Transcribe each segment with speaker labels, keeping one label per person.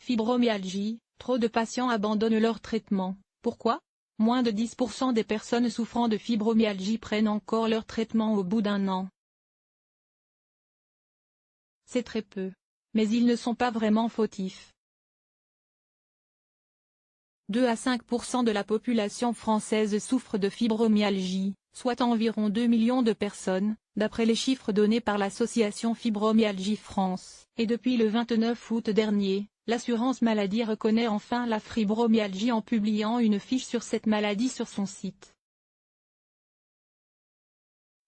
Speaker 1: Fibromyalgie, trop de patients abandonnent leur traitement. Pourquoi? Moins de 10% des personnes souffrant de fibromyalgie prennent encore leur traitement au bout d'un an. C'est très peu. Mais ils ne sont pas vraiment fautifs. 2 à 5% de la population française souffre de fibromyalgie, soit environ 2 millions de personnes, d'après les chiffres donnés par l'association Fibromyalgie France. Et depuis le 29 août dernier, l'assurance maladie reconnaît enfin la fibromyalgie en publiant une fiche sur cette maladie sur son site.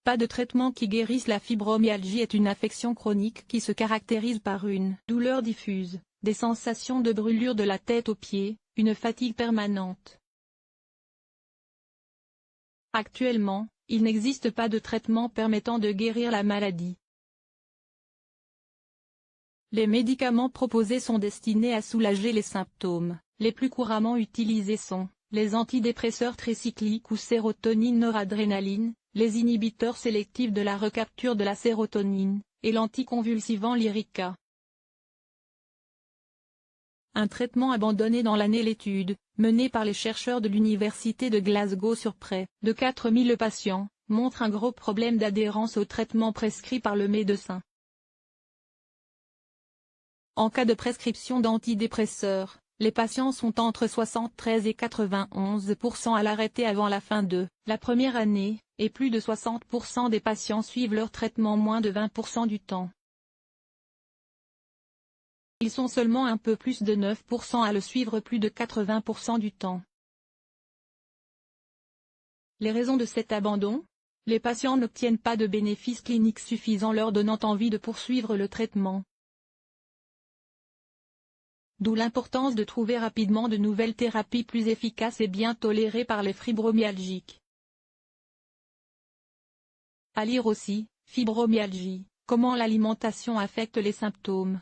Speaker 1: Pas de traitement qui guérisse la fibromyalgie est une affection chronique qui se caractérise par une douleur diffuse, des sensations de brûlure de la tête aux pieds, une fatigue permanente. Actuellement, il n'existe pas de traitement permettant de guérir la maladie. Les médicaments proposés sont destinés à soulager les symptômes. Les plus couramment utilisés sont les antidépresseurs tricycliques ou sérotonine-noradrénaline, les inhibiteurs sélectifs de la recapture de la sérotonine, et l'anticonvulsivant Lyrica. Un traitement abandonné dans l'année. L'étude, menée par les chercheurs de l'université de Glasgow sur près de 4000 patients, montre un gros problème d'adhérence au traitement prescrit par le médecin. En cas de prescription d'antidépresseurs, les patients sont entre 73 et 91% à l'arrêter avant la fin de la première année, et plus de 60% des patients suivent leur traitement moins de 20% du temps. Ils sont seulement un peu plus de 9% à le suivre plus de 80% du temps. Les raisons de cet abandon? Les patients n'obtiennent pas de bénéfices cliniques suffisants leur donnant envie de poursuivre le traitement. D'où l'importance de trouver rapidement de nouvelles thérapies plus efficaces et bien tolérées par les fibromyalgiques. À lire aussi, fibromyalgie, comment l'alimentation affecte les symptômes.